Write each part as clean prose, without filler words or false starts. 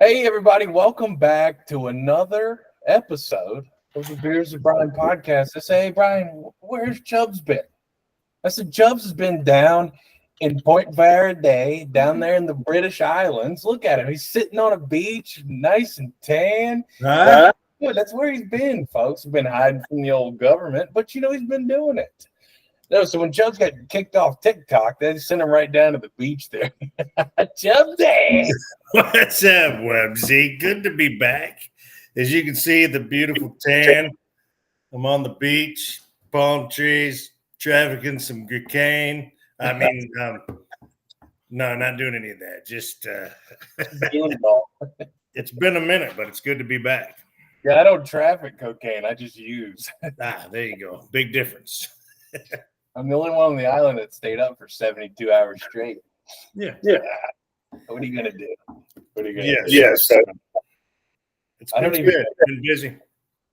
Hey, everybody, welcome back to another episode of the Beers of Brian podcast. I say, hey, Brian, where's Chubbs been? I said, Chubbs has been down in Point Verde, down there in the British Islands. Look at him. He's sitting on a beach, nice and tan. Huh? Yeah, that's where he's been, folks. He's been hiding from the old government, but, he's been doing it. No, so when Chubbs got kicked off TikTok, they sent him right down to the beach there. Chubbs there. What's up, Websy? Good to be back. As you can see, the beautiful tan. I'm on the beach, palm trees, trafficking some cocaine. No, not doing any of that. Just it's been a minute, but it's good to be back. Yeah, I don't traffic cocaine. I just use. There you go. Big difference. I'm the only one on the island that stayed up for 72 hours straight. Yeah. What are you gonna do? What are you gonna do? Yes. It's I don't been even good. Been busy.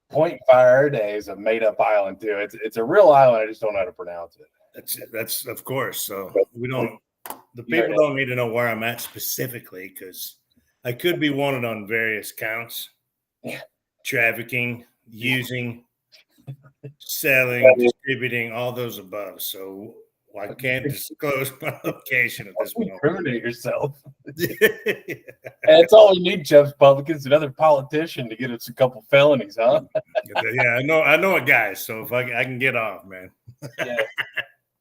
Point Verde is a made-up island too. It's a real island. I just don't know how to pronounce it. That's of course. So we don't. The people don't need to know where I'm at specifically because I could be wanted on various counts. Yeah. Trafficking, using, selling, distributing, all those above. So I can't disclose my location at this moment. Incriminate yourself. And it's all we need, Chubbs Publicans, another politician to get us a couple felonies, huh? Yeah, I know a guy, so if I can get off, man. Yeah.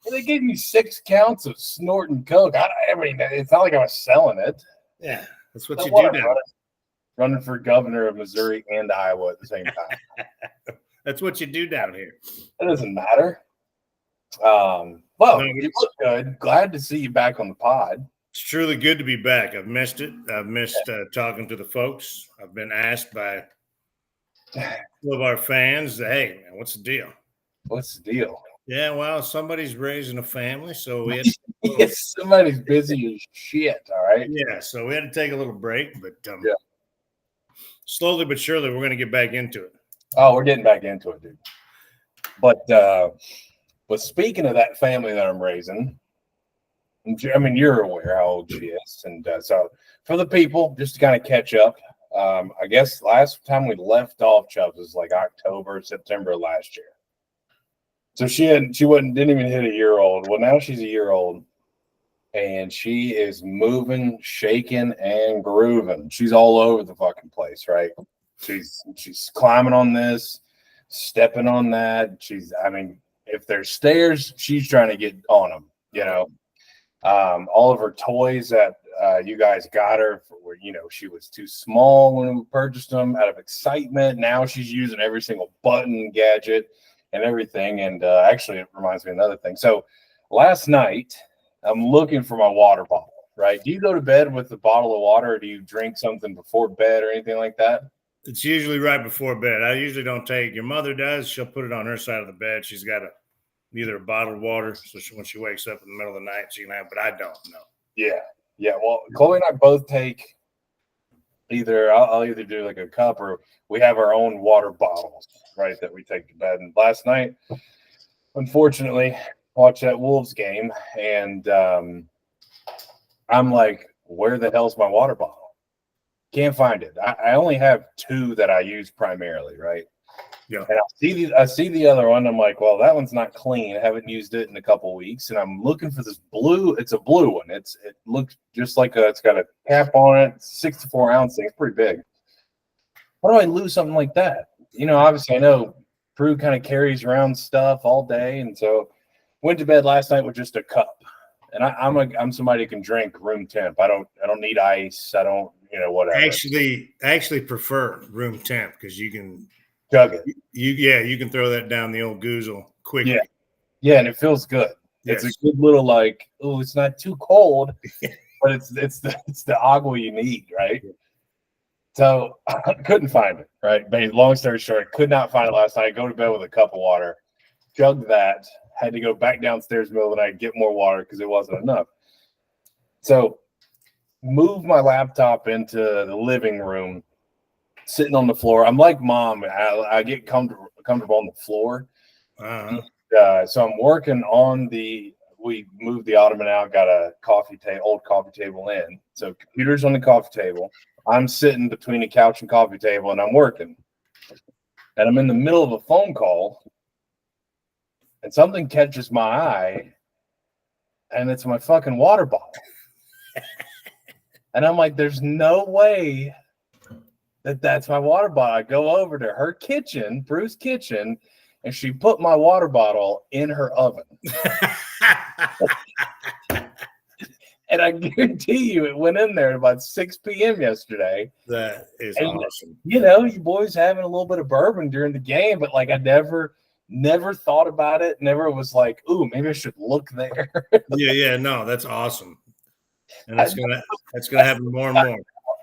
Well, they gave me 6 counts of snorting coke. I mean, it's not like I was selling it. Yeah, that's what you do now. Running for governor of Missouri and Iowa at the same time. That's what you do down here. It doesn't matter. You look good. Glad to see you back on the pod. It's truly good to be back. I've missed it. I've missed talking to the folks. I've been asked by some of our fans, hey, man, what's the deal? What's the deal? Yeah, well, somebody's raising a family, so we had somebody's busy as shit, all right? Yeah, so we had to take a little break, but slowly but surely we're going to get back into it. Oh, we're getting back into it, dude. But speaking of that family that I'm raising, I mean, you're aware how old she is. And so for the people, just to kind of catch up, I guess last time we left off Chubbs was like October, September last year. So didn't even hit a year old. Well, now she's a year old and she is moving, shaking, and grooving. She's all over the fucking place, right? She's climbing on this, stepping on that. If there's stairs, she's trying to get on them, all of her toys that you guys got her were, she was too small when we purchased them out of excitement. Now she's using every single button, gadget, and everything. And actually, it reminds me of another thing. So last night, I'm looking for my water bottle, right? Do you go to bed with a bottle of water or do you drink something before bed or anything like that? It's usually right before bed. I usually don't take. Your mother does. She'll put it on her side of the bed. She's got either a bottle of water, so when she wakes up in the middle of the night, she can have. But I don't know. Yeah. Well, Chloe and I both take I'll either do like a cup or we have our own water bottles, right? That we take to bed. And last night, unfortunately, watched that Wolves game, and I'm like, where the hell's my water bottle? Can't find it. I only have 2 that I use primarily, right? Yeah. And I see the other one. I'm like, well, that one's not clean. I haven't used it in a couple of weeks, and I'm looking for this blue. It's a blue one. It looks just like it's got a cap on it. 64-ounce thing. It's pretty big. Why do I lose something like that? Obviously, I know Prue kind of carries around stuff all day, and so went to bed last night with just a cup. And I'm somebody who can drink room temp. I don't need ice. I don't, whatever. Actually prefer room temp because you can chug it. You can throw that down the old goozle quickly. Yeah, and it feels good. Yes. It's a good little it's not too cold, but it's the agua you need, right? So I couldn't find it, right? But long story short, could not find it last night. Go to bed with a cup of water, chugged that. Had to go back downstairs in the middle of the night, get more water because it wasn't enough. So move my laptop into the living room, sitting on the floor. I'm like Mom. I get comfortable on the floor. So I'm working on we moved the ottoman out, got a old coffee table in. So computer's on the coffee table. I'm sitting between a couch and coffee table and I'm working. And I'm in the middle of a phone call and something catches my eye and it's my fucking water bottle. And I'm like, there's no way that's my water bottle. I go over to her kitchen, Bruce's kitchen, and she put my water bottle in her oven. And I guarantee you it went in there at about 6 p.m. yesterday. That is awesome. You know, you boys having a little bit of bourbon during the game, but like I never thought about it. Never was like, ooh, maybe I should look there. Yeah, no, that's awesome. And that's gonna happen more and more.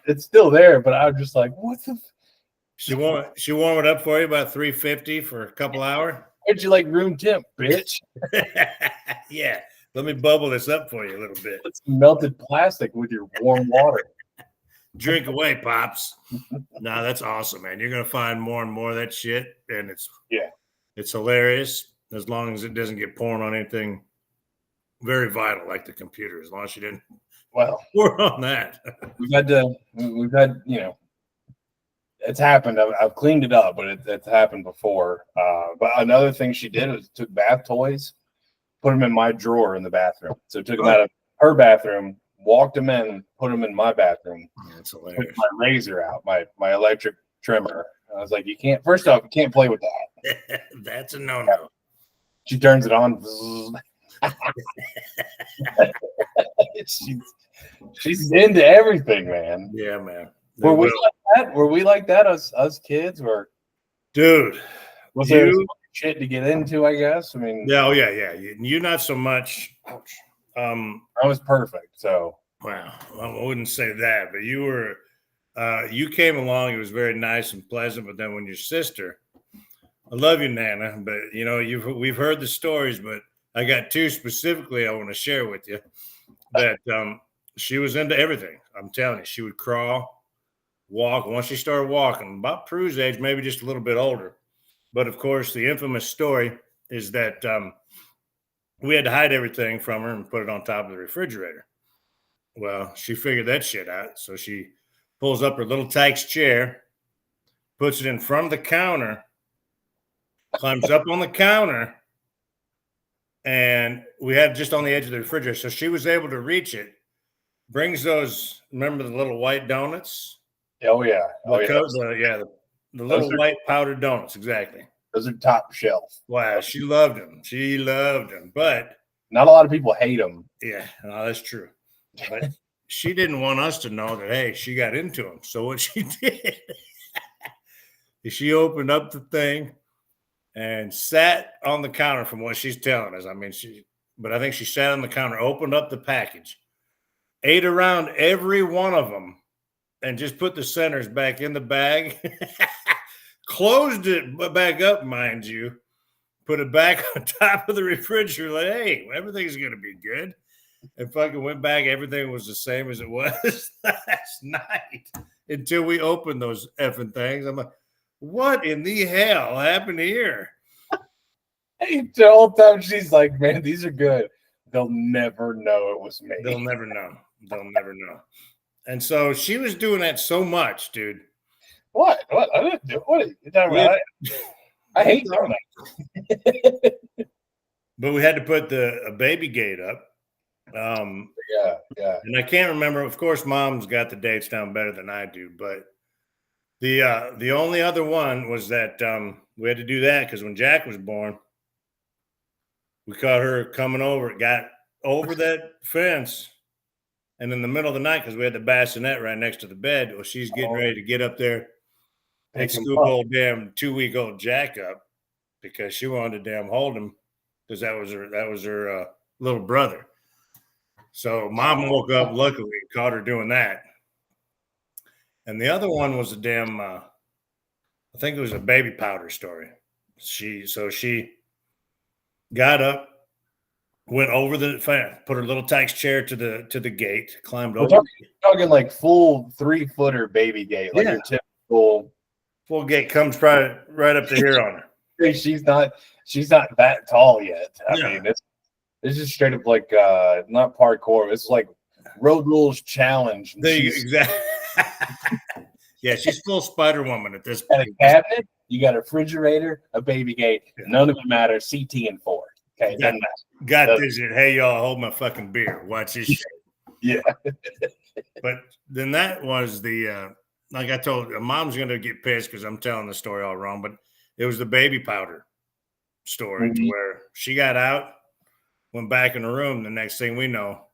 It's still there, but I was just like, what the She warm it up for you about 350 for a couple hours. Where'd you like room temp, bitch? Yeah. Let me bubble this up for you a little bit. It's melted plastic with your warm water. Drink away, Pops. No, that's awesome, man. You're gonna find more and more of that shit, and it's hilarious as long as it doesn't get poured on anything very vital like the computer. As long as you didn't pour on that. we've had, you know, it's happened. I've cleaned it up, but it's happened before. But another thing she did was took bath toys, put them in my drawer in the bathroom. So took them out of her bathroom, walked them in, put them in my bathroom. That's hilarious. Took my razor out, my electric trimmer. I was like, you can't. First off, you can't play with that. That's a no-no. She turns it on. she's into everything, man. Yeah, man. Were we like that? Were we like that us kids? Or dude, was there shit to get into? I guess. I mean, yeah. You not so much. Ouch. I was perfect. So wow, I wouldn't say that, but you were. You came along. It was very nice and pleasant. But then when your sister, I love you, Nana, but you know we've heard the stories, but I got two specifically I want to share with you. That she was into everything. I'm telling you, she would crawl, walk. Once she started walking, about Prue's age, maybe just a little bit older. But of course, the infamous story is that we had to hide everything from her and put it on top of the refrigerator. Well, she figured that shit out. So she pulls up her little Tykes chair, puts it in front of the counter, climbs up on the counter, and we had just on the edge of the refrigerator. So she was able to reach it, brings those, remember the little white donuts? Oh, yeah. The little white powdered donuts, exactly. Those are top shelf. Wow, she loved them. She loved them, but not a lot of people hate them. Yeah, no, that's true. But she didn't want us to know that, hey, she got into them. So what she did is she opened up the thing and sat on the counter from what she's telling us. I mean, I think she sat on the counter, opened up the package, ate around every one of them, and just put the centers back in the bag, closed it back up, mind you, put it back on top of the refrigerator, like, hey, everything's going to be good. And fucking went back. Everything was the same as it was last night until we opened those effing things. I'm like, what in the hell happened here? Hey, the whole time she's like, man, these are good. They'll never know it was me. They'll never know. And so she was doing that so much, dude. What? I didn't do. What are you talking about? I hate doing that. But we had to put a baby gate up. Yeah. And I can't remember. Of course, Mom's got the dates down better than I do. But the only other one was that we had to do that because when Jack was born, we caught her coming over. It got over that fence. And in the middle of the night, because we had the bassinet right next to the bed, well, she's getting ready to get up there and scoop old damn 2-week-old Jack up because she wanted to damn hold him because that was her little brother. So Mom woke up, luckily, caught her doing that. And the other one was a damn, I think it was a baby powder story. She got up, went over the fence, put her little Tykes chair to the gate, climbed over. Talking like full 3-footer baby gate, like your typical full gate comes probably right up to here on her. She's not that tall yet. I mean, it's just straight up like not parkour. It's like Road Rules Challenge. Exactly. Yeah, she's full Spider Woman at this And point. a cabinet, you got a refrigerator, a baby gate. None of it matters. CT and Ford. Okay, Got, doesn't matter. got this. Hey, y'all, hold my fucking beer. Watch this shit. Yeah. But then that was the like I told you, mom's gonna get pissed because I'm telling the story all wrong, but it was the baby powder story to where she got out, went back in the room. The next thing we know,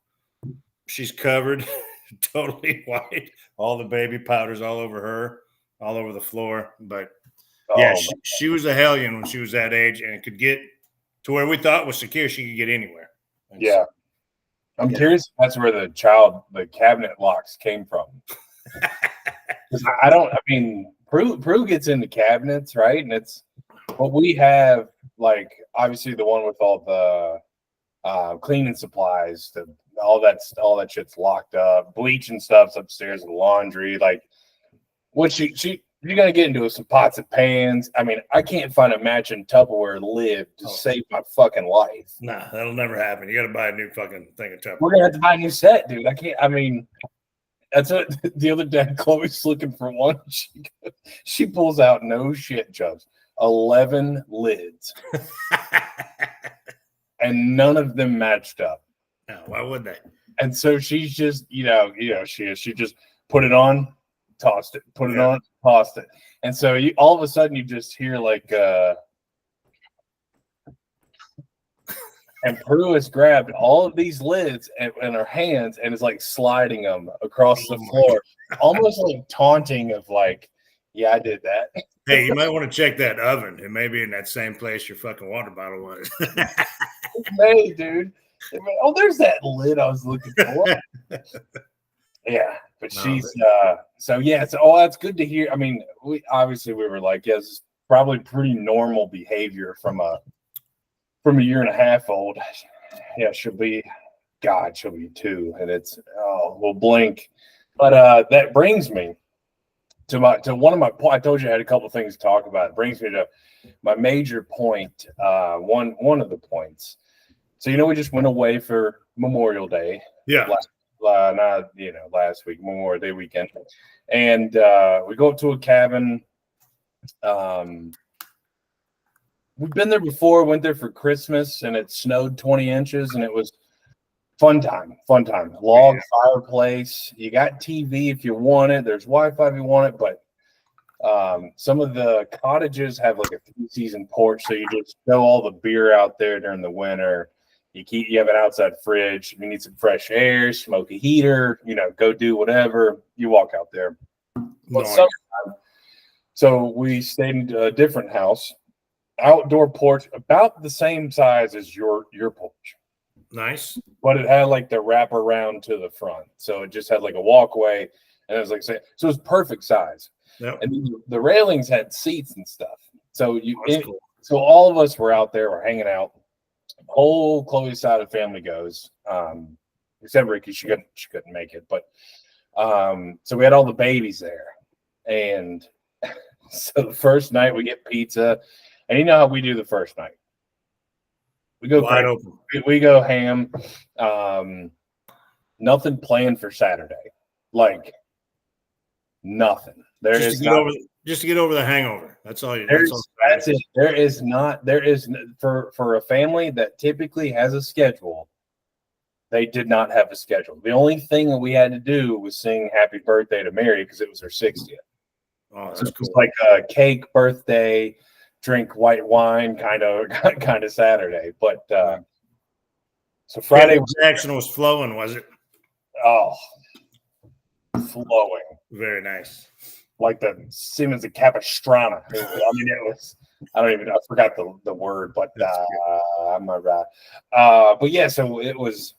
she's covered, totally white, all the baby powders all over her, all over the floor. But yeah, she was a hellion when she was that age and could get to where we thought was secure. She could get anywhere. And yeah. I'm curious if that's where the cabinet locks came from. I mean, Prue gets into cabinets, right? And it's what we have, like, obviously the one with all the cleaning supplies, all that shit's locked up, bleach and stuff's upstairs, and laundry. Like, what you're gonna get into some pots and pans. I mean, I can't find a matching Tupperware lid to save my fucking life. Nah, that'll never happen. You got to buy a new fucking thing of Tupperware. We're gonna have to buy a new set, dude. I can't. I mean, that's what the other day. Chloe's looking for one. She pulls out, no shit, Chubbs, 11 lids, and none of them matched up. No, why would they? And so she's just, she just put it on, tossed it, put it on, tossed it. And so all of a sudden you just hear like and Prue has grabbed all of these lids in her hands and is like sliding them across the floor, almost like taunting of like, yeah, I did that. Hey, you might want to check that oven. It may be in that same place your fucking water bottle was. Hey, dude. Oh, there's that lid I was looking for. Yeah, but she's so that's good to hear. I mean, we were like, yes, it's probably pretty normal behavior from a 1.5 old. Yeah, she'll be 2, and it's we'll blink. But that brings me to one of my points. I told you I had a couple of things to talk about. It brings me to my major point. One of the points. So we just went away for Memorial Day. Yeah. Last week, Memorial Day weekend, and we go up to a cabin. We've been there before. Went there for Christmas, and it snowed 20 inches, and it was fun time. Log fireplace. You got TV if you want it. There's Wi-Fi if you want it, but some of the cottages have like a 3-season porch, so you just throw all the beer out there during the winter. You have an outside fridge. You need some fresh air, smoke a heater, go do whatever. You walk out there. So we stayed in a different house, outdoor porch, about the same size as your porch. Nice. But it had like the wrap around to the front. So it just had like a walkway, and it was like, so it was perfect size. Yep. And the railings had seats and stuff. So cool. So all of us were out there, we're hanging out. Whole Chloe's side of the family goes, except Ricky. She couldn't make it, but so we had all the babies there, and so the first night we get pizza, and you know how we do the first night. We go wide open. We go ham. Nothing planned for Saturday, like nothing. Just to get over the hangover. That's all. That's it. There is for a family that typically has a schedule. They did not have a schedule. The only thing that we had to do was sing "Happy Birthday" to Mary because it was her 60th. Oh, that's so cool. It was like a cake birthday, drink white wine kind of Saturday. But so Friday action was flowing, was it? Oh, flowing. Very nice. Like the Siemens and Capistrano. I mean, it was. I forgot the word, but I'm not right. But yeah, so it was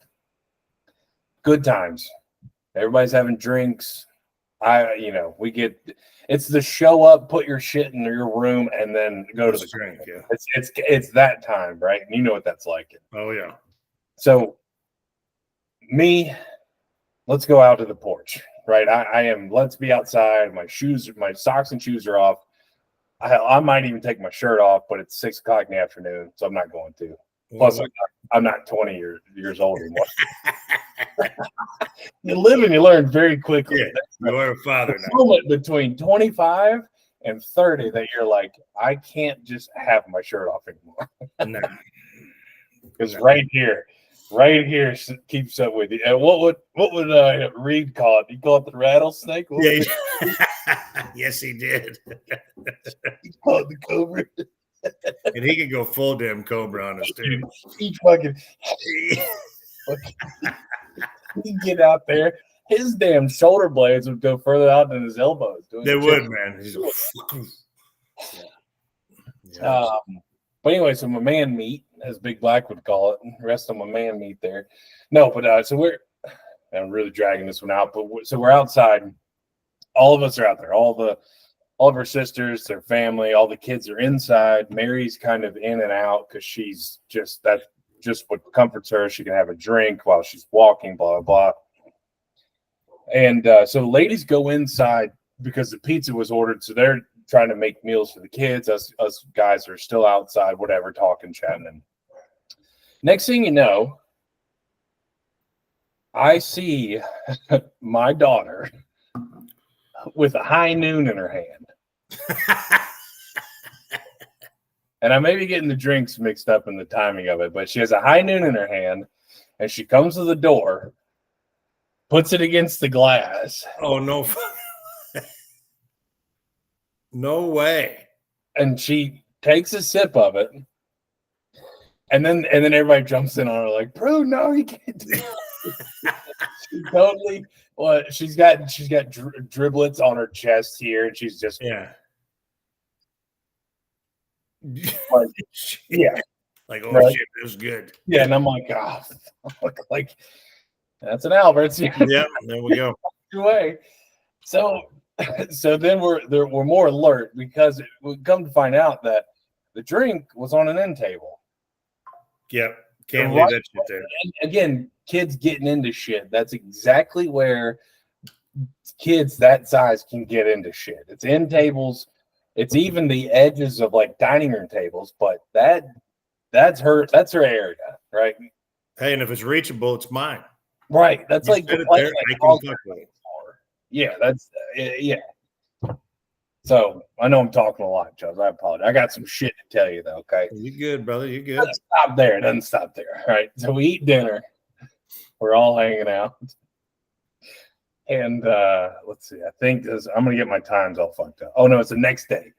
good times. Everybody's having drinks. It's the show up, put your shit in your room, and then go to the drink. Yeah, it's that time, right? And you know what that's like. Oh yeah. So let's go out to the porch. Right, I am. Let's be outside. My socks and shoes are off. I might even take my shirt off, but it's 6:00 in the afternoon, so I'm not going to. Plus, I'm not 20 years old anymore. You live and you learn very quickly. Yeah, you are a father The now. moment between 25 and 30 that you're like, I can't just have my shirt off anymore. No. Because right here keeps up with you. And what would Reed call it? He called it the rattlesnake. What was Yeah. Yes, he did. he called it the cobra. And he could go full damn cobra on us too. He fucking he'd get out there. His damn shoulder blades would go further out than his elbows. They would, man. He's But anyway, so my man meat, as Big Black would call it, rest of my man meat there. No, but so I'm really dragging this one out, but so we're outside. All of us are out there. All of her sisters, their family, all the kids are inside. Mary's kind of in and out because she's just what comforts her. She can have a drink while she's walking, blah, blah, blah. And so ladies go inside because the pizza was ordered. So they're trying to make meals for the kids. Us guys are still outside, whatever, talking, chatting. And next thing you know, I see my daughter with a high noon in her hand. And I may be getting the drinks mixed up in the timing of it, but she has a high noon in her hand, and she comes to the door, puts it against the glass. Oh, no. No way. And she takes a sip of it. And then everybody jumps in on her like, bro, no, you can't do it. She totally, well, she's got driblets on her chest here, and she's just like, yeah, like, oh, right? shit, that was good. Yeah, and I'm like, like that's an Albert's. Yeah, there we go. Way. So then we're more alert because we come to find out that the drink was on an end table. Yep, can't leave that shit there. And again, kids getting into shit. That's exactly where kids that size can get into shit. It's end tables. It's even the edges of like dining room tables, but that's her area, right? Hey, and if it's reachable, it's mine. Right. That's You like said it there, I can fuck with it. Yeah, that's yeah. So I know I'm talking a lot, Chubbs. I apologize. I got some shit to tell you though. Okay, You good, brother? You good? It doesn't stop there. All right. So we eat dinner. We're all hanging out. And let's see. I think I'm gonna get my times all fucked up. Oh no, it's the next day.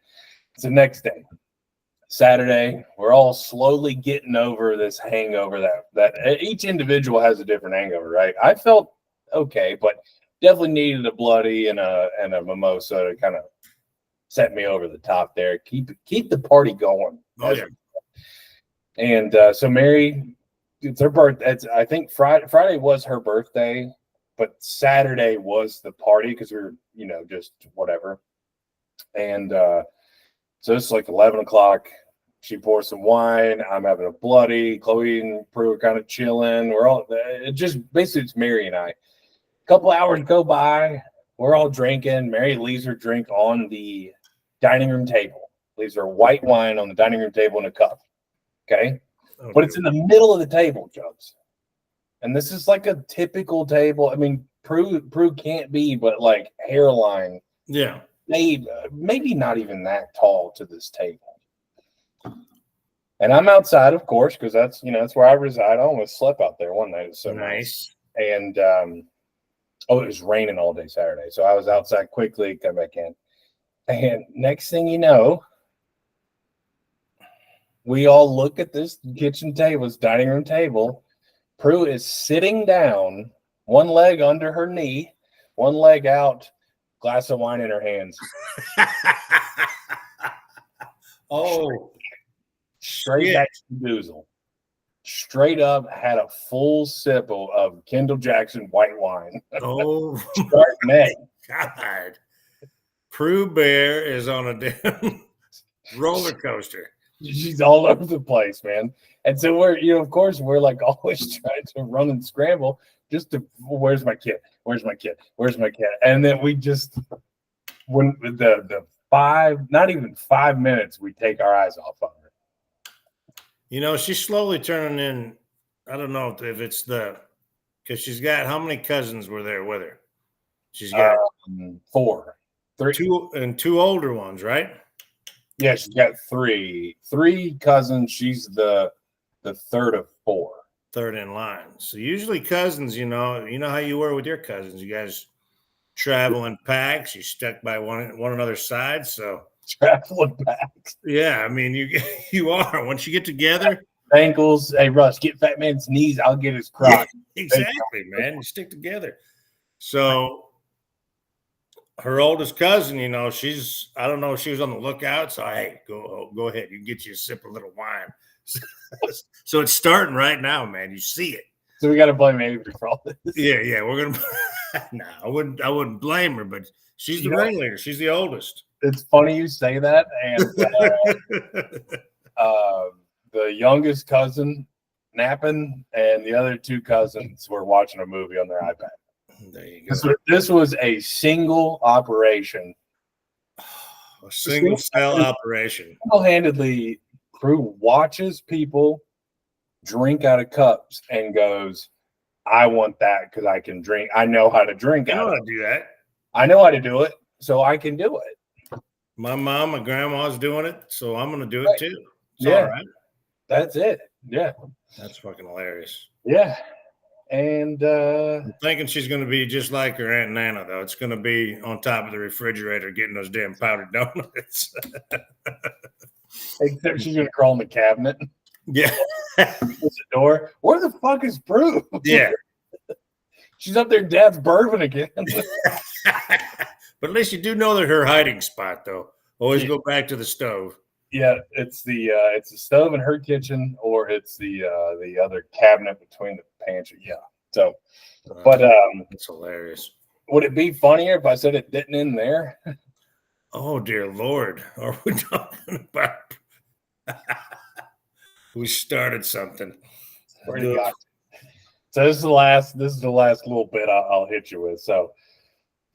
Saturday. We're all slowly getting over this hangover that each individual has a different hangover, right? I felt okay, but definitely needed a bloody and a mimosa to kind of set me over the top there. Keep the party going. Oh yeah. And so Mary, it's her birthday. I think Friday was her birthday. But Saturday was the party because we were, just whatever. And so it's like 11 o'clock. She pours some wine. I'm having a bloody. Chloe and Prue are kind of chilling. We're all basically it's Mary and I. A couple hours go by. We're all drinking. Mary leaves her drink on the dining room table. Leaves her white wine on the dining room table in a cup. Okay. But it's in the middle of the table, Chubbs. And this is like a typical table. I mean, Prue can't be, but like hairline. Yeah. Maybe not even that tall to this table. And I'm outside, of course, because that's where I reside. I almost slept out there one night. It was so nice. And it was raining all day Saturday. So I was outside quickly, come back in. And next thing you know, we all look at this kitchen table, this dining room table. Prue is sitting down, one leg under her knee, one leg out, glass of wine in her hands. Oh, straight back to Boozle. Straight up had a full sip of Kendall Jackson white wine. Oh, God. Prue Bear is on a damn roller coaster. She's all over the place, man. And so we're, of course, we're like always trying to run and scramble just to, where's my kid? Where's my kid? Where's my kid? And then we just, when the not even 5 minutes, we take our eyes off of her. She's slowly turning in. I don't know if it's the Because she's got how many cousins were there with her? She's got 4, 3, two older ones, right? Yeah, she's got 3 cousins. She's the third of 4. Third in line. So usually cousins, you know how you were with your cousins. You guys travel in packs. You stuck by one another's side. So Traveling back. yeah, I mean you are. Once you get together, ankles. Hey Russ, get Fat Man's knees. I'll get his crotch. Yeah, exactly, man. You stick together. So her oldest cousin, you know, I don't know if she was on the lookout. So hey, go ahead. You can get you a sip of little wine. So it's starting right now, man. You see it. So we got to blame Amy for all this. Yeah. We're gonna. I wouldn't blame her, but she's the ringleader. She's the oldest. It's funny you say that, and the youngest cousin napping, and the other 2 cousins were watching a movie on their iPad. There you go. This was a single operation, a single cell operation. Single-handedly, crew watches people drink out of cups and goes, I want that because I can drink. I know how to drink. I know how to do that. I know how to do it, so I can do it. My mom and grandma's doing it, so I'm going to do it too. It's all right. That's it. Yeah. That's fucking hilarious. Yeah. And I'm thinking she's going to be just like her Aunt Nana, though. It's going to be on top of the refrigerator getting those damn powdered donuts. Except she's going to crawl in the cabinet. Yeah. The door. Where the fuck is Prue? Yeah. She's up there, Dad's bourbon again. But at least you do know that her hiding spot, though. Always go back to the stove. Yeah, it's the stove in her kitchen, or it's the other cabinet between the pantry. Yeah. So, but it's hilarious. Would it be funnier if I said it didn't end there? Oh dear Lord, are we talking about? We started something. So this is the last little bit I'll hit you with. So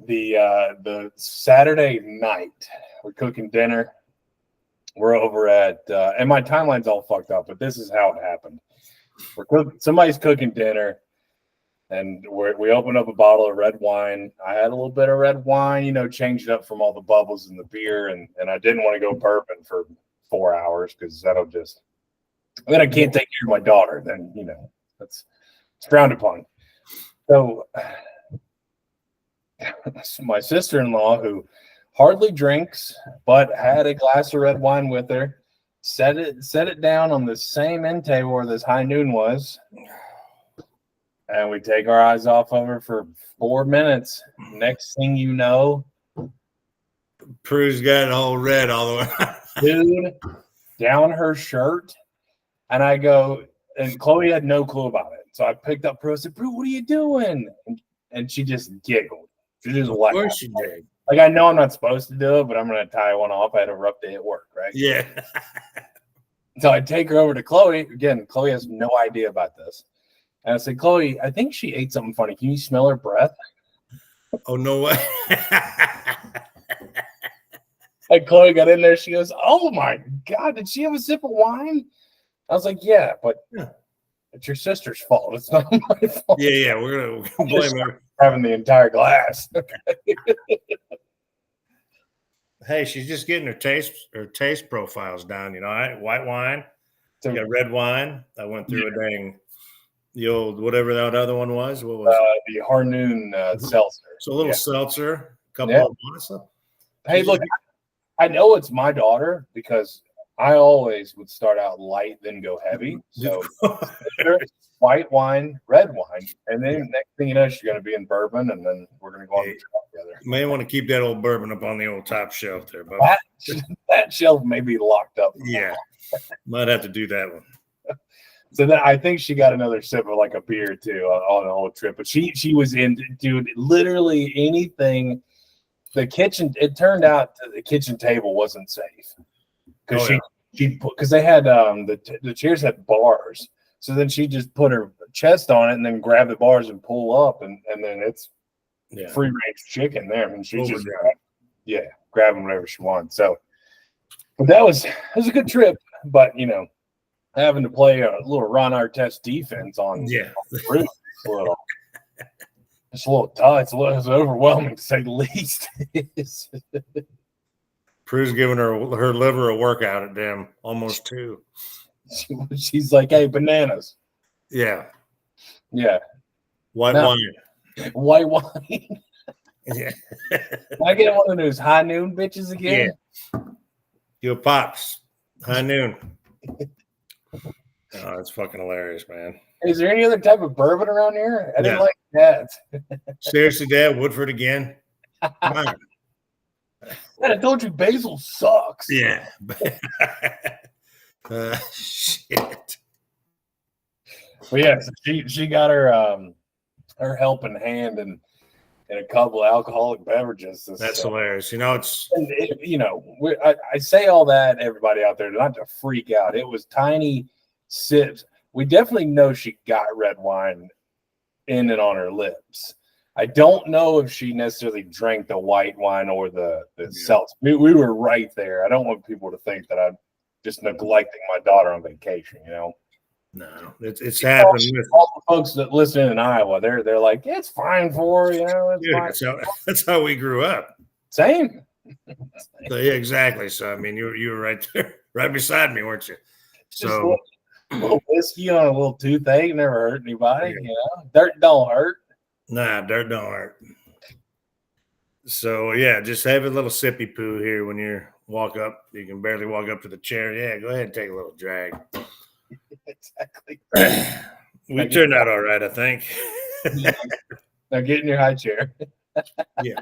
the Saturday night, we're cooking dinner. We're over at and my timeline's all fucked up, but this is how it happened. Somebody's cooking dinner, and we open up a bottle of red wine. I had a little bit of red wine, changed up from all the bubbles in the beer, and I didn't want to go bourbon for 4 hours because that'll just. Then I can't take care of my daughter. Then it's frowned upon. So my sister-in-law, who hardly drinks but had a glass of red wine with her, set it down on the same end table where this high noon was, and we take our eyes off of her for 4 minutes. Next thing you know, Prue's got it all red all the way. Dude, down her shirt. And I go, and Chloe had no clue about it. So I picked up Prue and said, Prue, what are you doing? And she just giggled. She just laughed. Of course she did. Like, I know I'm not supposed to do it, but I'm going to tie one off. I had a rough day at work, right? Yeah. So I take her over to Chloe. Again, Chloe has no idea about this. And I said, Chloe, I think she ate something funny. Can you smell her breath? Oh, no way. And Chloe got in there. She goes, oh, my God, did she have a sip of wine? I was like, yeah, but it's your sister's fault. It's not my fault. Yeah, we're gonna blame her having the entire glass. Hey, she's just getting her taste profiles down. White wine, so got red wine. I went through the old whatever that other one was. What was it? The Harnoon seltzer. So a little seltzer, a couple of months. Hey, look, I know it's my daughter because I always would start out light, then go heavy. So white wine, red wine, and then next thing you know, she's going to be in bourbon, and then we're going to go on the trip together. You may want to keep that old bourbon up on the old top shelf there, but that shelf may be locked up. Yeah, might have to do that one. So then I think she got another sip of like a beer too on the whole trip, but she was in, dude, literally anything. The kitchen, it turned out the kitchen table wasn't safe. Because because they had the chairs had bars, so then she just put her chest on it and then grab the bars and pull up, and then it's free range chicken there. I mean, she just grabbing whatever she wants. So, but it was a good trip. But having to play a little Ron Artest defense on a little. It's a little tough. It's overwhelming to say the least. Prue's giving her liver a workout at damn almost 2. She's like, hey, bananas. Yeah. Yeah. White wine. White wine. Yeah. Can I get one of those high noon bitches again? Yeah. You pops. High noon. Oh, that's fucking hilarious, man. Is there any other type of bourbon around here? I didn't No. like that. Seriously, Dad, Woodford again? Come on. Man, I told you basil sucks. Yeah. Shit. But yeah, so she got her helping hand in a couple of alcoholic beverages. That's hilarious. You know, it's I say all that, everybody out there, not to freak out. It was tiny sips. We definitely know she got red wine in and on her lips. I don't know if she necessarily drank the white wine or the seltzer. We were right there. I don't want people to think that I'm just neglecting my daughter on vacation, you know. No, it's happened with all the folks that listen in Iowa. They're like, it's fine for her, you know. It's fine. That's how we grew up. Same. So, yeah, exactly. So I mean, you were right there, right beside me, weren't you? So a little whiskey on a little toothache never hurt anybody. Yeah. You know, dirt don't hurt. Nah, dirt don't hurt. So yeah, just have a little sippy poo here when you walk up. You can barely walk up to the chair. Yeah, go ahead and take a little drag. Exactly. We turned out all right, I think. Now get in your high chair. Yeah.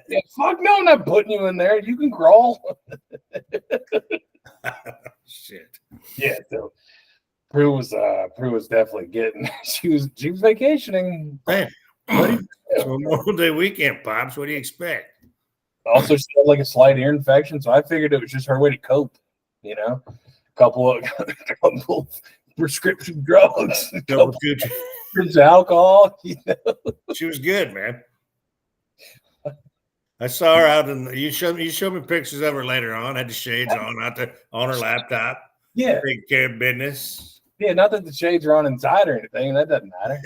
Yeah. Fuck no, I'm not putting you in there. You can crawl. Shit. Yeah. So Prue was definitely getting. She was vacationing. Man, it's Memorial Day weekend, pops. What do you expect? Also, she had like a slight ear infection, so I figured it was just her way to cope. You know, a couple of prescription drugs, couple alcohol. You know? She was good, man. I saw her out in. You showed me pictures of her later on. Had the shades on out there on her laptop. Yeah, taking care of business. Yeah, not that the shades are on inside or anything. That doesn't matter.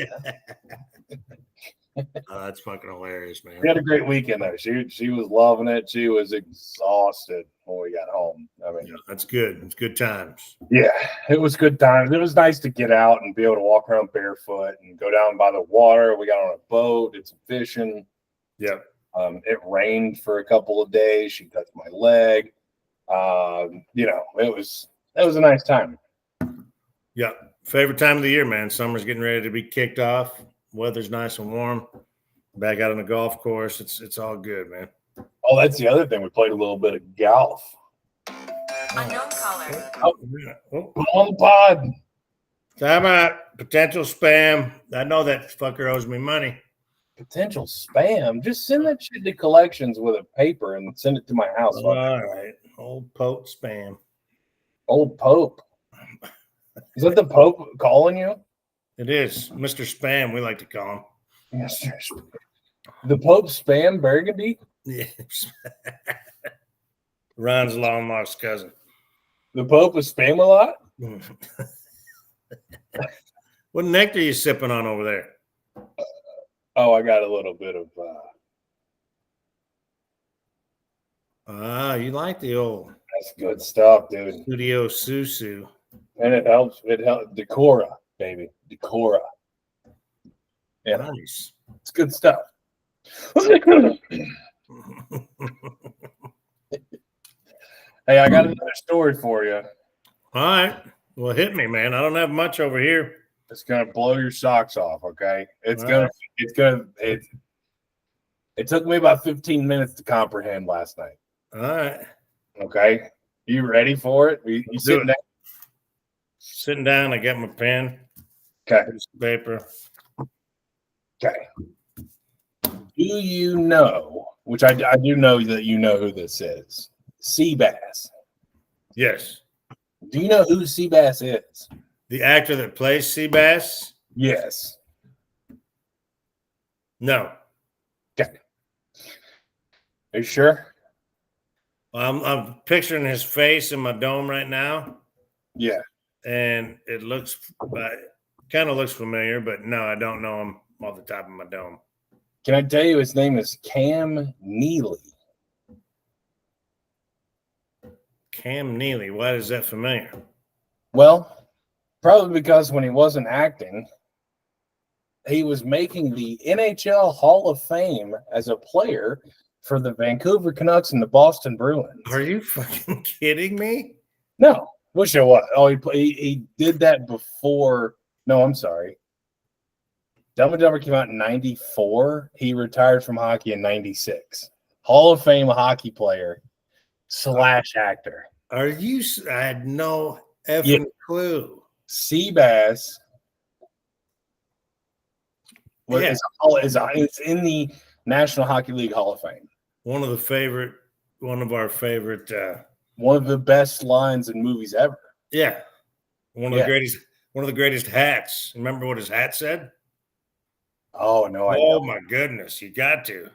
Oh, that's fucking hilarious, man. We had a great weekend though. She was loving it. She was exhausted when we got home. I mean, yeah, that's good. It's good times. Yeah, it was good times. It was nice to get out and be able to walk around barefoot and go down by the water. We got on a boat, did some fishing. Yep. It rained for a couple of days. She touched my leg. It was a nice time. Yeah. Favorite time of the year, man. Summer's getting ready to be kicked off. Weather's nice and warm. Back out on the golf course. It's all good, man. Oh, that's the other thing. We played a little bit of golf. Unknown caller. On the pod. Time out. Potential spam. I know that fucker owes me money. Potential spam. Just send that shit to collections with a paper and send it to my house. All right. Old Pope spam. Old Pope. Is that the Pope calling you? It is. Mr. Spam, we like to call him. Yes. The Pope Spam Burgundy? Yes. Ron's long lost cousin. The Pope is spam a lot? What nectar are you sipping on over there? I got a little bit of you like the old that's good stuff, dude. Studio Susu. And it helps Decora, baby. Decora. Yeah. Nice. It's good stuff. Hey, I got another story for you. All right. Well, hit me, man. I don't have much over here. It's gonna blow your socks off, okay? It took me about 15 minutes to comprehend last night. All right. Okay. You ready for it? You sitting down? Sitting down, I got my pen. Okay. Piece of paper. Okay. Do you know, which I do know that you know who this is, Seabass? Yes. Do you know who Seabass is? The actor that plays Seabass? Yes. No. Okay. Are you sure? I'm picturing his face in my dome right now. Yeah. And it kind of looks familiar, but no, I don't know him off the top of my dome. Can I tell you his name is Cam Neely? Cam Neely. Why is that familiar? Well, probably because when he wasn't acting, he was making the NHL Hall of Fame as a player for the Vancouver Canucks and the Boston Bruins. Are you fucking kidding me? No. Wish I was. Oh, he did that before. No, I'm sorry. Dumb and Dumber came out in 94. He retired from hockey in 96. Hall of Fame hockey player / actor. Are you? I had no effing clue. Seabass. Yeah. It's in the National Hockey League Hall of Fame. One of our favorite. One of the best lines in movies ever. Yeah. One of the greatest hats. Remember what his hat said? Oh, no. Oh, my goodness. You got to.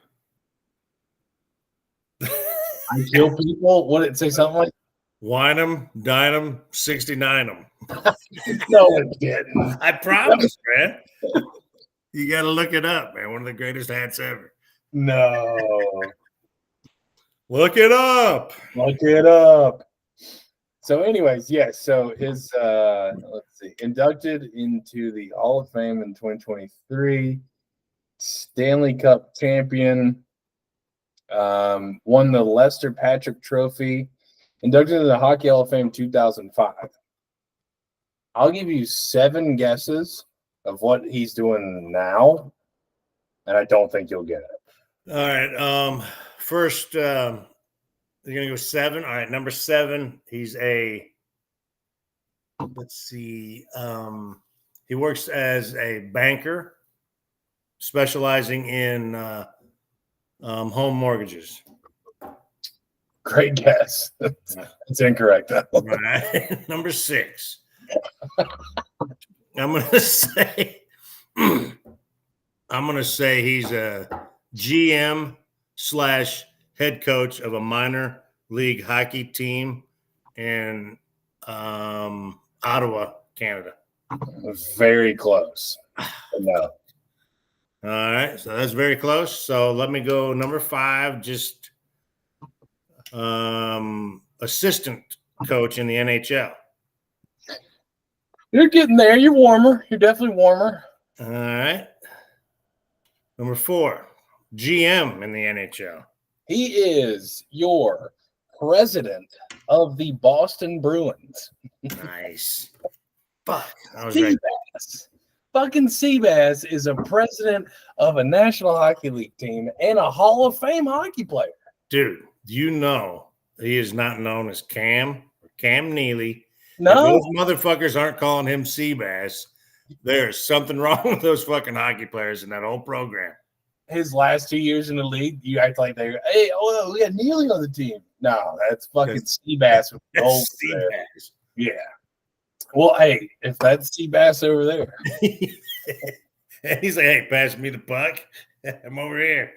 I kill people? What did it say? Something like Wine them, dine them, 69 them. no, it didn't. I promise, man. You got to look it up, man. One of the greatest hats ever. No. Look it up. Look it up. So, anyways, yes. So his let's see, inducted into the Hall of Fame in 2023, Stanley Cup champion, won the Lester Patrick Trophy, inducted into the Hockey Hall of Fame 2005. I'll give you 7 guesses of what he's doing now, and I don't think you'll get it. All right. First, you're gonna go 7. All right, number 7. He's let's see. He works as a banker, specializing in home mortgages. Great guess. It's incorrect. All right. Number 6. I'm gonna say he's a GM / head coach of a minor league hockey team in Ottawa, Canada. Very close. No. All right, so that's very close. So let me go number 5, just assistant coach in the NHL. You're getting there. You're warmer. You're definitely warmer. All right. Number 4, GM in the NHL. He is your president of the Boston Bruins. Nice. Fuck. I was right. Seabass. Fucking Seabass is a president of a National Hockey League team and a Hall of Fame hockey player. Dude, you know he is not known as Cam or Cam Neely. No. If those motherfuckers aren't calling him Seabass, there's something wrong with those fucking hockey players in that whole program. His last 2 years in the league, you act like hey, we got Neely on the team. No, that's fucking Seabass. Seabass. Yeah. Well, hey, if that's Seabass over there. He's like, hey, pass me the puck. I'm over here.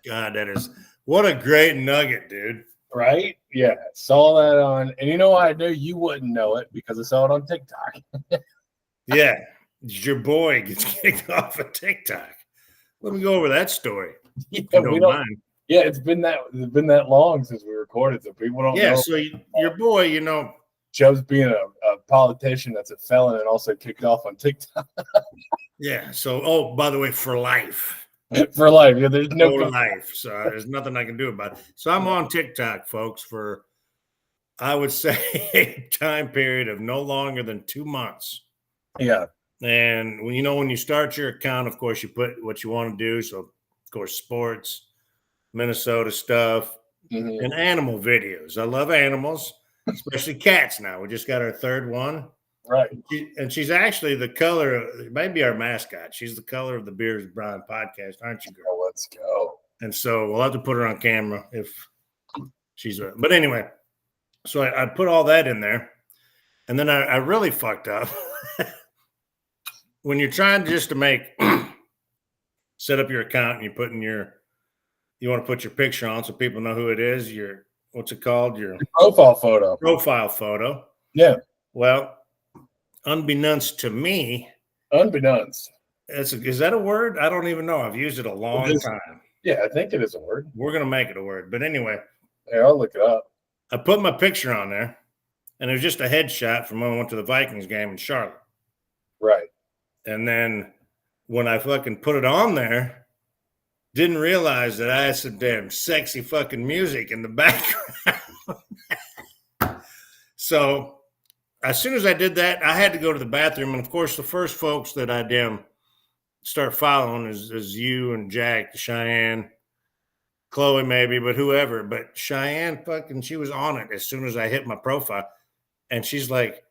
God, what a great nugget, dude. Right? Yeah. Saw that on, and you know what? I know you wouldn't know it because I saw it on TikTok. Yeah. Your boy gets kicked off of TikTok. Let me go over that story. Yeah, we don't mind. Yeah, it's been that long since we recorded, so people don't know. Yeah, so your boy, Chubbs being a politician that's a felon and also kicked off on TikTok. Yeah. So, by the way, for life. For life. Yeah, there's no life. So there's nothing I can do about it. So I'm on TikTok, folks, for, I would say, a time period of no longer than 2 months. Yeah. And when you start your account, of course, you put what you want to do. So, of course, sports, Minnesota stuff, and animal videos. I love animals, especially cats now. We just got our 3rd one. Right. And she's actually the color, maybe our mascot. She's the color of the Beers with Brian podcast, aren't you, girl? Let's go. And so we'll have to put her on camera if she's but anyway, so I put all that in there. And then I really fucked up. When you're trying just to set up your account and you want to put your picture on so people know who it is, what's it called? Your profile photo. Profile photo. Yeah. Well, unbeknownst to me, Is that a word? I don't even know. I've used it a long time. Yeah, I think it is a word. We're gonna make it a word. But anyway, Yeah, I'll look it up. I put my picture on there, and it was just a headshot from when I went to the Vikings game in Charlotte. Right. And then when I fucking put it on there, didn't realize that I had some damn sexy fucking music in the background. So as soon as I did that, I had to go to the bathroom. And of course, the first folks that I start following is you and Jack, Cheyenne, Chloe maybe, but whoever. But Cheyenne she was on it as soon as I hit my profile. And she's like,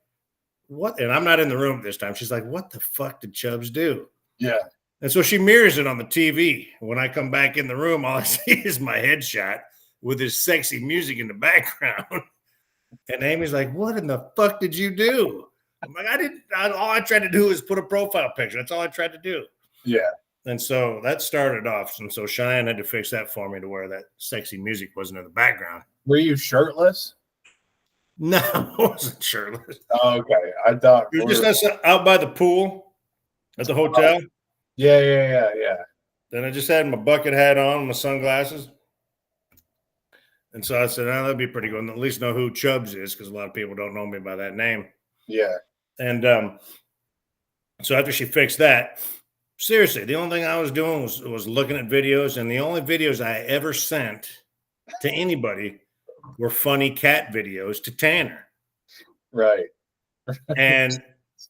what? And I'm not in the room this time. She's like, what the fuck did Chubbs do? Yeah. And so she mirrors it on the TV. When I come back in the room, all I see is my headshot with this sexy music in the background. And Amy's like, what in the fuck did you do? I'm like, all I tried to do is put a profile picture. That's all I tried to do. Yeah. And so that started off. And so Cheyenne had to fix that for me to where that sexy music wasn't in the background. Were you shirtless? No, I wasn't shirtless. Oh, okay. I thought It was just us out by the pool at the hotel. Yeah. Then I just had my bucket hat on, my sunglasses. And so I said, that'd be pretty good. And at least know who Chubbs is, because a lot of people don't know me by that name. Yeah. And so after she fixed that, seriously, the only thing I was doing was looking at videos. And the only videos I ever sent to anybody were funny cat videos to Tanner. Right. And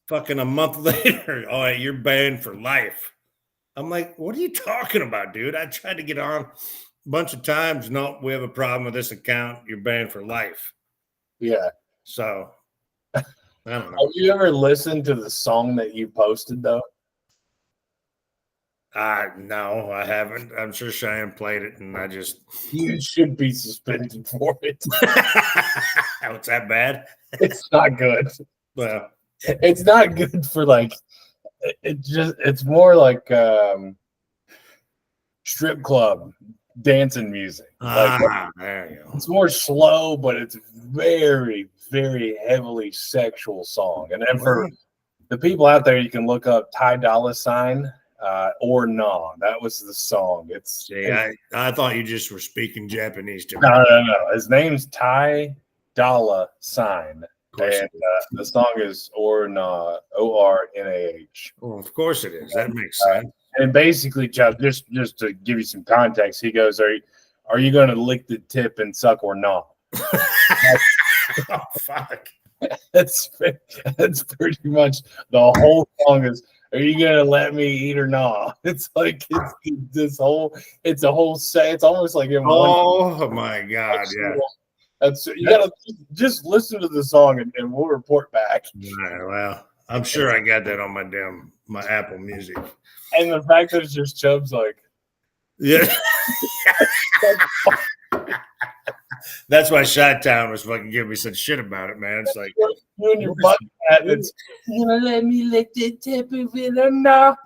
fucking a month later, all right, you're banned for life. I'm like, what are you talking about, dude? I tried to get on a bunch of times. No, we have a problem with this account. You're banned for life. Yeah. So I don't know. Have you ever listened to the song that you posted though? No, I haven't. I'm sure Cheyenne played it, and I just You should be suspended for it. It's that bad? It's not good. Well, It's not good for like it's more like strip club dancing music. there you go. It's more slow, but it's very, very heavily sexual song. And then for the people out there, you can look up Ty Dolla Sign or Nah. That was the song. I thought you just were speaking Japanese to me. No. His name's Ty Dolla Sign. And the song is Ornah, ORNAH. Well, of course it is. That makes sense. And basically, Chubb, just to give you some context, he goes, "Are you going to lick the tip and suck or not?" Oh, fuck. That's pretty much the whole song is. Are you gonna let me eat or not? It's like it's almost like in oh my god, yeah. That's you gotta just listen to the song and we'll report back. Right, well, I'm sure I got that on my Apple Music. And the fact that it's just Chubbs like, yeah. That's why Chi-Town was fucking giving me such shit about it, man. It's like you and your butt hat. It's you gonna let me lick the tip of it or not?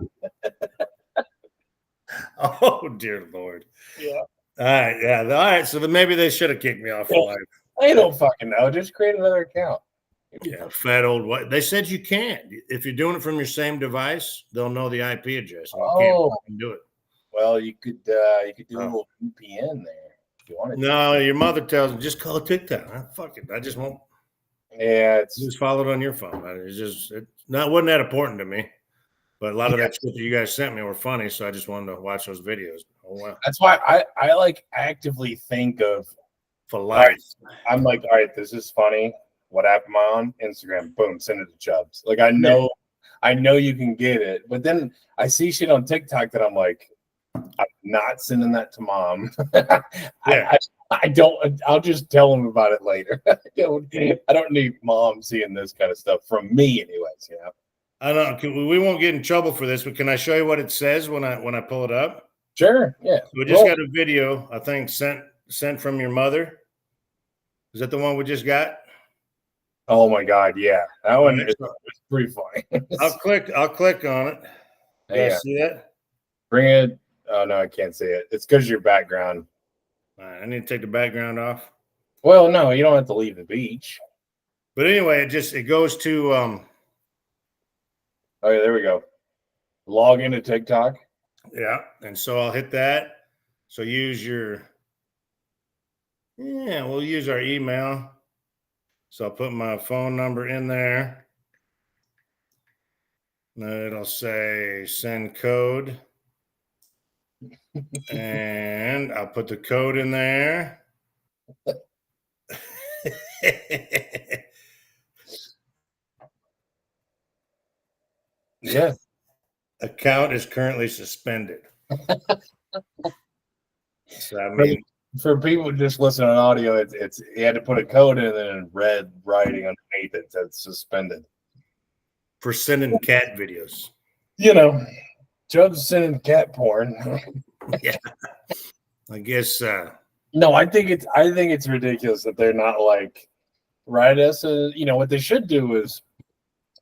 Oh dear Lord. Yeah. All right, yeah. All right. So then maybe they should have kicked me off for life. I don't fucking know. Just create another account. Yeah, fat old white. They said you can't. If you're doing it from your same device, they'll know the IP address. You can't fucking do it. Well, you could do a little VPN there if you wanted. No, your mother tells me just call it TikTok. Fuck it. I just won't. Yeah, it's just follow it on your phone. It wasn't that important to me. But a lot of that shit that you guys sent me were funny, so I just wanted to watch those videos. Oh wow. That's why I like actively think of for life. I'm like, all right, this is funny. What app am I on? Instagram. Boom, send it to Chubbs. Like I know you can get it, but then I see shit on TikTok that I'm like, I'm not sending that to mom. Yeah. I don't. I'll just tell them about it later. I don't need mom seeing this kind of stuff from me, anyways. You know. I don't know. We won't get in trouble for this, but can I show you what it says when I pull it up? Sure. Yeah. We just got a video, I think, sent from your mother. Is that the one we just got? Oh my God! Yeah, that one is pretty funny. I'll click on it. Yeah. See that? Bring it. Oh no, I can't see it. It's because your background. All right, I need to take the background off. Well, no, you don't have to leave the beach. But anyway, it goes to Oh yeah, there we go. log into TikTok. Yeah, and so I'll hit that. So we'll use our email. So I'll put my phone number in there. It'll say send code. And I'll put the code in there. Yeah. Account is currently suspended. So I mean, for people just listening on audio, it's you had to put a code in and then red writing underneath it that's suspended. for sending cat videos. You know, Chubbs sending cat porn. Yeah. I guess No, I think it's ridiculous that they're not like write us a, what they should do is,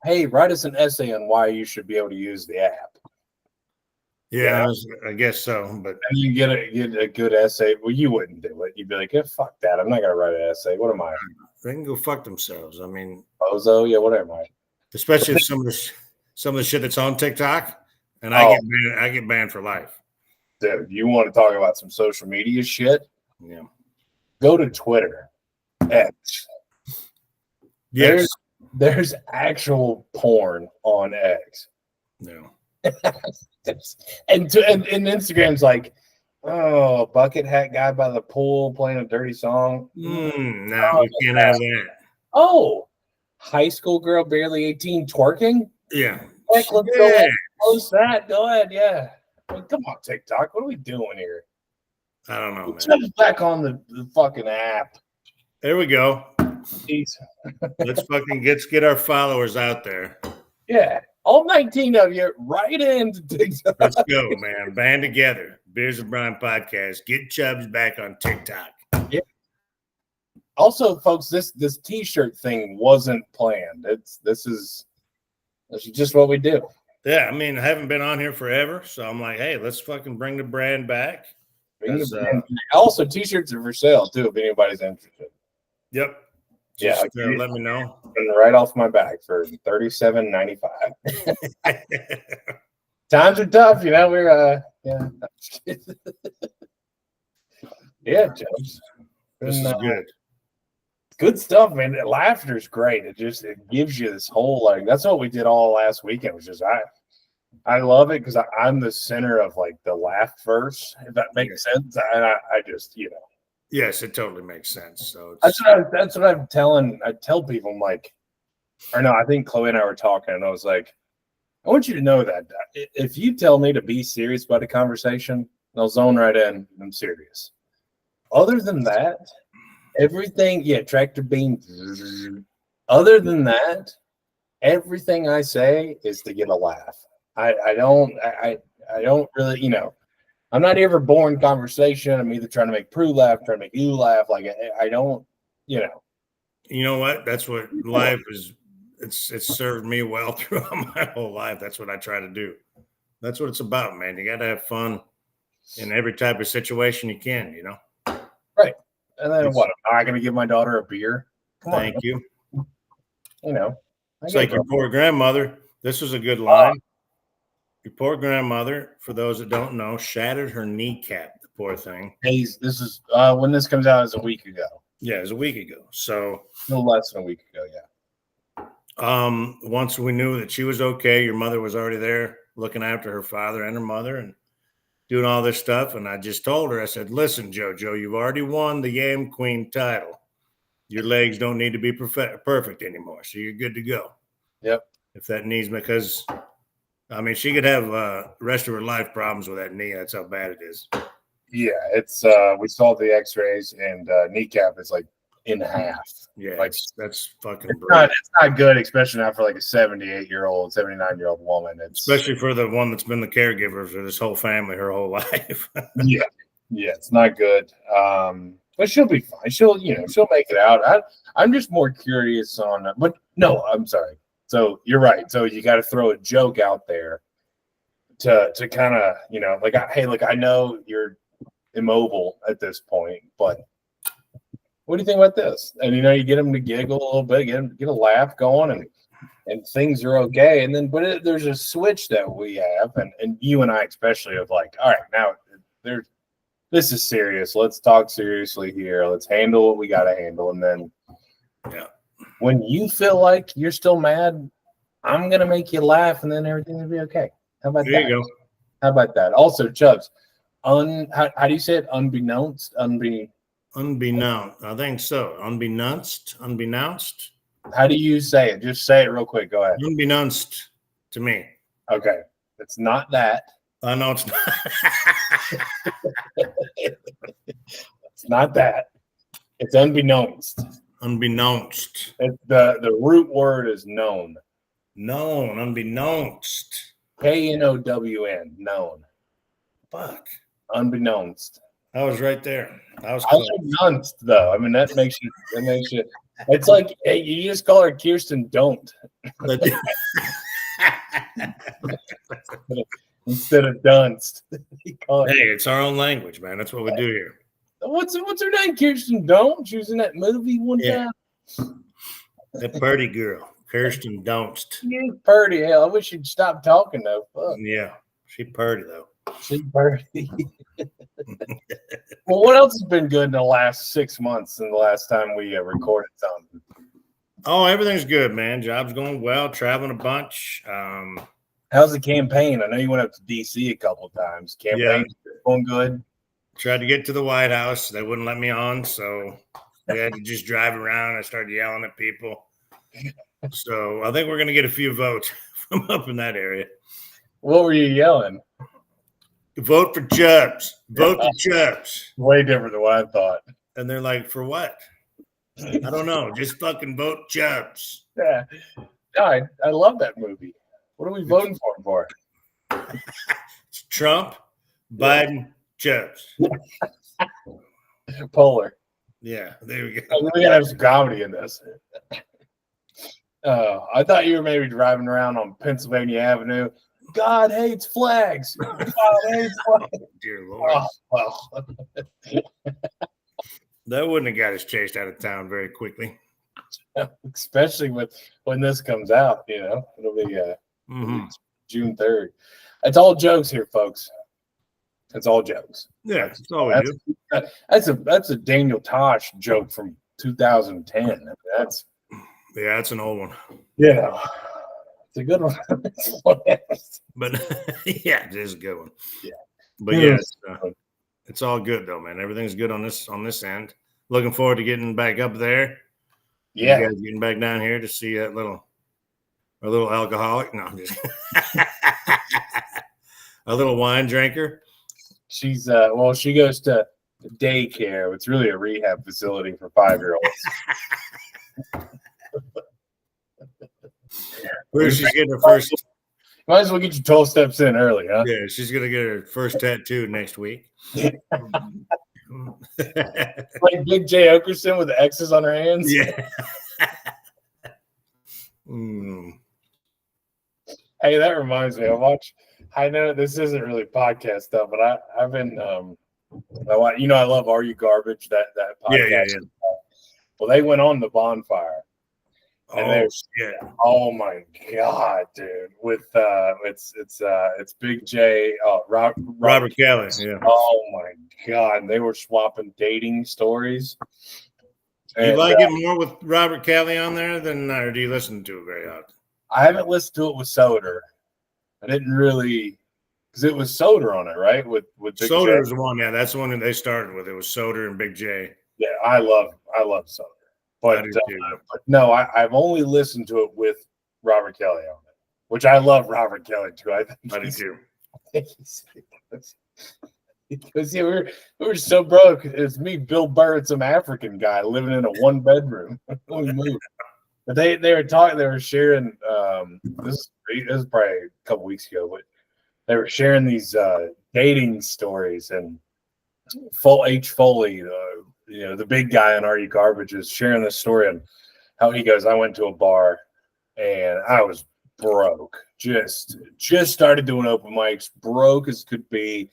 hey, write us an essay on why you should be able to use the app. yeah, I guess so. But and you get a good essay. Well, you wouldn't do it. You'd be like, fuck that. I'm not gonna write an essay. What am I? they can go fuck themselves. I mean, bozo? Yeah, what am I? Especially if some of the shit that's on TikTok, and I get banned for life. Dude, you want to talk about some social media shit? Yeah. Go to Twitter. X. Yes. There's actual porn on X. No. and Instagram's like, oh, bucket hat guy by the pool playing a dirty song. No, we can't have that. Oh, high school girl barely 18 twerking. Yeah. Heck, let's go ahead and post that. Go ahead, yeah. Well, come on, TikTok. What are we doing here? I don't know, man. Jump back on the fucking app. There we go. Jeez. Let's get our followers out there. Yeah. All 19 of you right into TikTok. Let's go, man. Band together. Beers and Brian podcast. Get Chubbs back on TikTok. Yeah. Also, folks, this t-shirt thing wasn't planned. This is just what we do. Yeah, I mean, I haven't been on here forever, so I'm like, hey, let's fucking bring the brand back. Also, t-shirts are for sale too if anybody's interested. Yep. Just, let me know. Right off my back for $37.95. Times are tough, We're yeah, James. This is good. Good stuff, man. Laughter's great. It gives you this whole that's what we did all last weekend. Was just I love it because I'm the center of like the laugh verse, if that makes sense. And I just Yes, it totally makes sense. So that's what I tell people. I'm like, or no, I think Chloe and I were talking, and I was like, I want you to know that if you tell me to be serious about a conversation, I'll zone right in. I'm serious. Other than that, everything, tractor beam. Other than that, everything I say is to get a laugh. I don't really, I'm not here for boring conversation. I'm either trying to make Prue laugh, trying to make you laugh. Like I don't, You know what? That's what life is. It's served me well throughout my whole life. That's what I try to do. That's what it's about, man. You got to have fun in every type of situation you can, Right. And then what? Am I going to give my daughter a beer? Thank you. It's like your poor grandmother. This was a good line. Your poor grandmother, for those that don't know, shattered her kneecap. The poor thing. This is when this comes out is a week ago. Yeah, it was a week ago. So no less than a week ago. Yeah. Once we knew that she was okay, your mother was already there looking after her father and her mother and doing all this stuff. And I just told her, I said, listen, JoJo, you've already won the Yam Queen title. Your legs don't need to be perfect anymore. So you're good to go. Yep. If that needs, because I mean, she could have rest of her life problems with that knee. That's how bad it is. Yeah. It's, we saw the x-rays and kneecap is like in half. Yeah. Like that's fucking brutal. It's not good, especially not for like a 78-year-old, 79-year-old woman. Especially for the one that's been the caregiver for this whole family her whole life. Yeah, it's not good. But she'll be fine. She'll make it out. I'm just more curious on. But no, I'm sorry. So you're right. So you got to throw a joke out there to kind of like, hey, look, I know you're immobile at this point, but what do you think about this? And you get them to giggle a little bit, get a laugh going, and and things are okay. And then, but there's a switch that we have, and you and I especially of like, all right, now this is serious. Let's talk seriously here. Let's handle what we got to handle. And then when you feel like you're still mad, I'm going to make you laugh, and then everything will be okay. How about that? There you go. How about that? Also, Chubbs, how do you say it? Unbeknownst? Unbeknownst. I think so. Unbeknownst. How do you say it? Just say it real quick. Go ahead. Unbeknownst to me. Okay. It's not that. I know it's not. It's not that. It's unbeknownst. Unbeknownst. The root word is known. Known. Unbeknownst. KNOWN. Known. Fuck. Unbeknownst. I was right there. I was I close. like nunst though. I mean that makes you. It's like, hey, you just call her Kirsten Don't instead of Dunst. Hey, it's our own language, man. That's what we do here. What's her name? Kirsten Don't. She was in that movie one time. That pretty girl, Kirsten Dunst. She's pretty. Hell, I wish she'd stop talking though. Fuck. Yeah, she pretty though. She's pretty. Well, what else has been good in the last 6 months since the last time we recorded something? Oh, everything's good, man. Job's going well. Traveling a bunch. How's the campaign? I know you went up to DC a couple of times. Campaign going good. Tried to get to the White House. They wouldn't let me on, so we had to just drive around. I started yelling at people. So I think we're going to get a few votes from up in that area. What were you yelling? Vote for Chubbs. Vote for Chubbs. Way different than what I thought. And they're like, for what? I don't know. Just fucking vote Chubbs. Yeah. I love that movie. What are we voting for him for? It's Trump, Biden, Chubbs. Polar. Yeah, there we go. We gotta have some comedy in this. I thought you were maybe driving around on Pennsylvania Avenue. God hates flags. God hates flags. Dear Lord. Oh, well. That wouldn't have got us chased out of town very quickly. Especially when this comes out, it'll be June 3rd. It's all jokes here, folks. It's all jokes. Yeah, that's all we do. That's a Daniel Tosh joke from 2010. That's an old one. Yeah. It's a good one. But yeah, it is a good one. Yeah. But yeah, it's all good though, man. Everything's good on this end. Looking forward to getting back up there. Yeah. You guys getting back down here to see that little alcoholic. No, I'm just a little wine drinker. She's she goes to daycare. It's really a rehab facility for 5-year-olds. Where she's getting her first. Might as well get your 12 steps in early, huh? Yeah, she's gonna get her first tattoo next week. Like Big J Okerson with the X's on her hands. Yeah. Hey, that reminds me. I know this isn't really podcast stuff, but I've been I love Are You Garbage? That podcast. Yeah. Well, they went on the bonfire. And oh my god, dude! With it's Big J, Robert Kelly. Yeah. Oh my god, they were swapping dating stories. You like it more with Robert Kelly on there or do you listen to it very often? I haven't listened to it with Soder. I didn't really, because it was Soder on it, right? With Big Soder is the one. Yeah, that's the one that they started with. It was Soder and Big J. Yeah, I love Soder. But no, I've only listened to it with Robert Kelly on it, which I love Robert Kelly too. I do too. Because we were so broke. It's me, Bill Burr, and some African guy living in a 1-bedroom when we moved. But they were talking. They were sharing. This is probably a couple weeks ago, but they were sharing these dating stories. And H. Foley, the big guy in Are You Garbage, is sharing this story and how he goes, I went to a bar and I was broke. Just started doing open mics, broke as could be.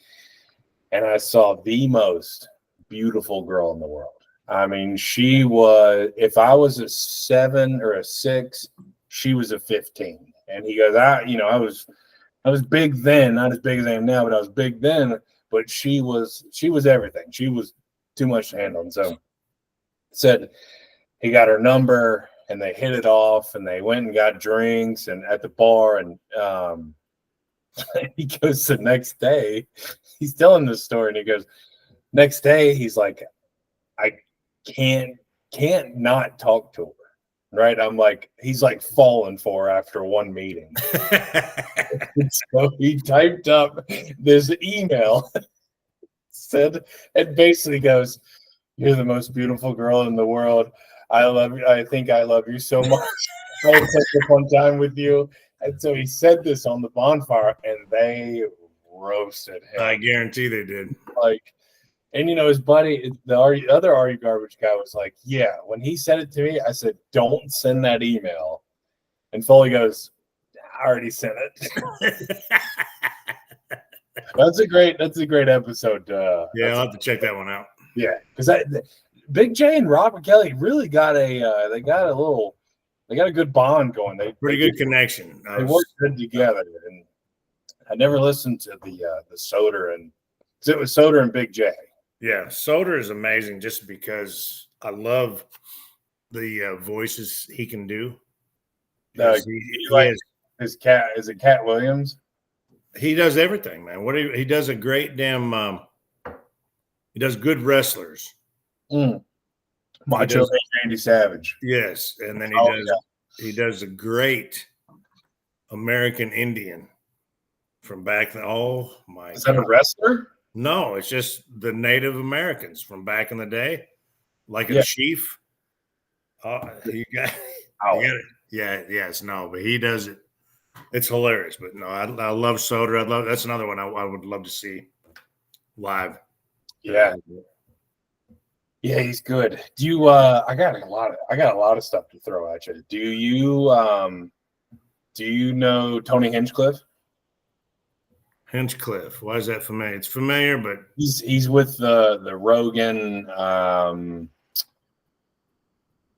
And I saw the most beautiful girl in the world. I mean, she was, if I was a 7 or a 6, she was a 15. And he goes, I was big then, not as big as I am now, but I was big then. But she was everything. She was too much to handle. And so said he got her number and they hit it off and they went and got drinks and at the bar. And he goes the next day, he's telling this story and he goes, next day, he's like, I can't not talk to her. Right. I'm like, he's like fallen for her after one meeting. So he typed up this email, said, and basically goes, "You're the most beautiful girl in the world. I love you. I think I love you so much. I had such a fun time with you." And so he said this on the bonfire, and they roasted him. I guarantee they did. Like, and his buddy, the other Artie Garbage guy, was like, "Yeah." When he said it to me, I said, "Don't send that email." And Foley goes, "I already sent it." That's a great episode. Yeah, I'll have to check that one out. Yeah, because Big J and Robert Kelly really got a good bond going. Pretty good connection. They worked good together, and I never listened to the Soder and because it was Soder and Big J. Yeah, Soder is amazing just because I love the voices he can do. His cat, is it Cat Williams? He does everything, man. He does a great damn. He does good wrestlers. Macho Randy Savage. Yes, and then he does a great American Indian from back then. Oh my! Is that a wrestler? No, it's just the Native Americans from back in the day, like a chief. Oh, you got it. Yeah, yes, no, but he does it. It's hilarious, but no, I love Soder. That's another one I would love to see live. Yeah, he's good. Do you? I got a lot of stuff to throw at you. Do you know Tony Hinchcliffe? Hinchcliffe. Why is that familiar? It's familiar, but he's with the Rogan.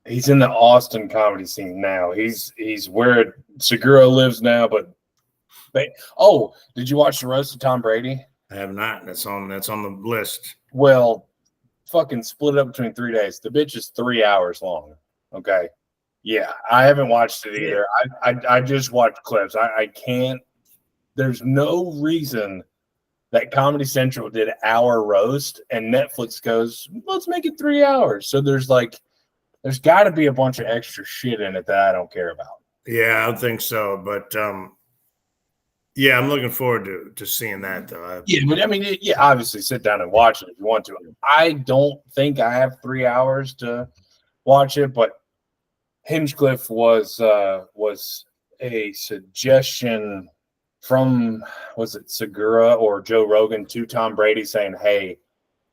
He's in the Austin comedy scene now. He's where Segura lives now. But did you watch the roast of Tom Brady? I have not. That's on the list. Well, fucking split it up between 3 days. The bitch is 3 hours long. Okay. Yeah, I haven't watched it either. I just watched clips. I can't. There's no reason that Comedy Central did our roast and Netflix goes, let's make it 3 hours. So there's got to be a bunch of extra shit in it that I don't care about. Yeah, I think so. But yeah, I'm looking forward to seeing that though. Yeah, but I mean, obviously sit down and watch it if you want to. I don't think I have 3 hours to watch it, but Hinchcliffe was a suggestion from, was it Segura or Joe Rogan to Tom Brady saying, "Hey,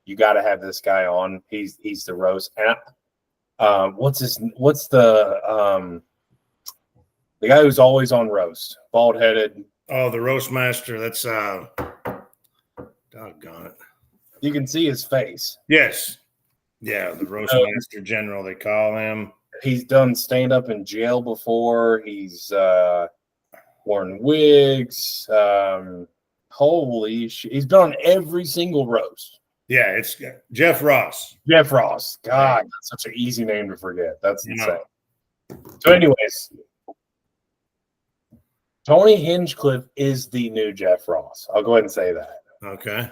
you got to have this guy on. He's the roast." And what's the guy who's always on roast, bald headed? Oh, the roast master. That's doggone it. You can see his face. Yes. Yeah, the roast master general, they call him. He's done stand up in jail before. He's worn wigs. Holy shit. He's been on every single roast. Yeah, it's Jeff Ross. Jeff Ross. God, that's such an easy name to forget. That's insane. So, anyways, Tony Hinchcliffe is the new Jeff Ross. I'll go ahead and say that. Okay.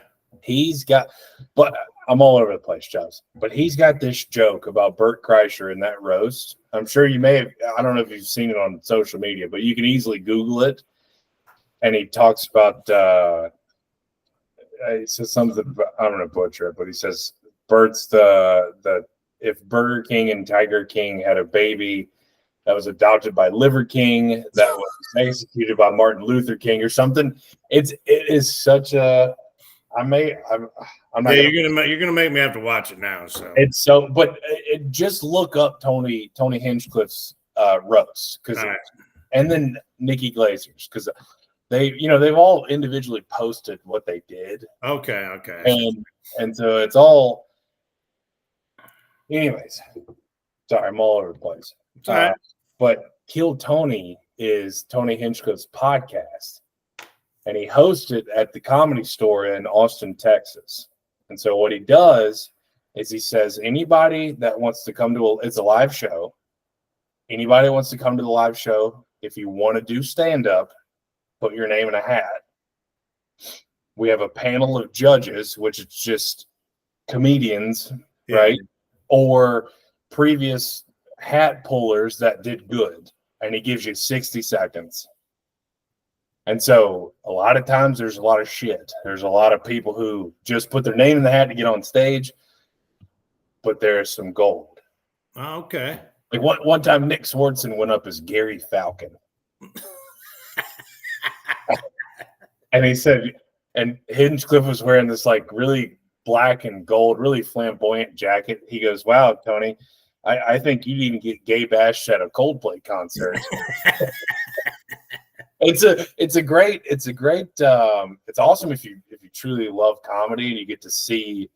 But I'm all over the place, Chubbs. But he's got this joke about Bert Kreischer in that roast. I'm sure you may have, I don't know if you've seen it on social media, but you can easily Google it. And he talks about, he says something, I'm going to butcher it, but he says, Bert's if Burger King and Tiger King had a baby that was adopted by Liver King, that was executed by Martin Luther King or something. It is such a, I'm not. Yeah, you're gonna make me have to watch it now. So it's so, but just look up Tony Hinchcliffe's roast and then Nikki Glazer's because they've all individually posted what they did. Okay. And so it's all. Anyways, sorry, I'm all over the place. All right. But Kill Tony is Tony Hinchcliffe's podcast, and he hosts it at the Comedy Store in Austin, Texas. And so what he does is he says, anybody that wants to come to it's a live show. Anybody that wants to come to the live show, if you want to do stand-up, put your name in a hat. We have a panel of judges, which is just comedians, right? Or previous hat pullers that did good. And he gives you 60 seconds. And so a lot of times there's a lot of shit. There's a lot of people who just put their name in the hat to get on stage, but there's some gold. Oh, okay. Like one time Nick Swartzen went up as Gary Falcon. And he said, and Hinchcliffe was wearing this like really black and gold, really flamboyant jacket. He goes, wow, Tony, I think you didn't get gay bashed at a Coldplay concert. It's awesome if you truly love comedy and you get to see,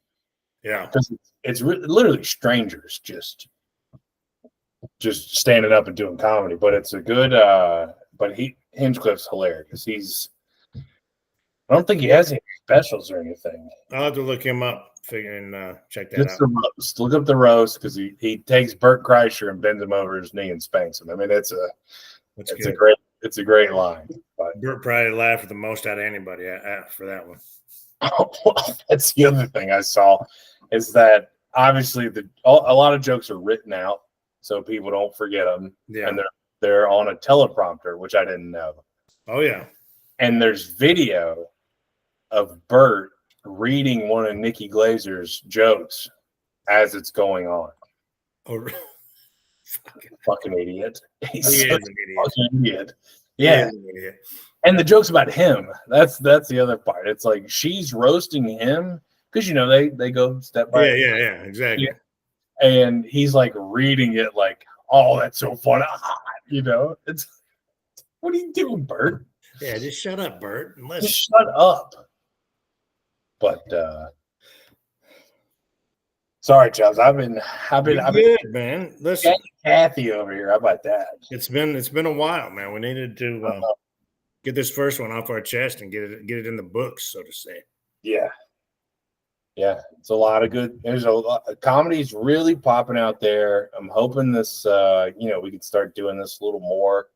because it's literally strangers just standing up and doing comedy, but it's a good but Hinchcliffe's hilarious. I don't think he has any specials or anything. I'll have to look him up, check that Just out. the roast. Look up the roast, because he takes Bert Kreischer and bends him over his knee and spanks him. I mean, it's a great line. But Bert probably laughed the most out of anybody for that one. That's the other thing I saw, is that obviously a lot of jokes are written out so people don't forget them. Yeah. And they're on a teleprompter, which I didn't know. Oh yeah. And there's video of Bert reading one of Nikki Glazer's jokes as it's going on. Oh, fucking idiot. He's he such is an a fucking idiot. He Yeah. is an idiot. And the joke's about him. That's the other part. It's like she's roasting him because they go step by Yeah, exactly. Yeah. And he's like reading it like, oh, that's so funny. It's what are you doing, Bert? Yeah, just shut up, Bert. Just shut up. But sorry, Chubbs. I've been good, man. Listen, Kathy over here. How about that? It's been a while, man. We needed to get this first one off our chest and get it in the books, so to say. Yeah. It's a lot of good. There's a lot. Comedy's really popping out there. I'm hoping this, we can start doing this a little more.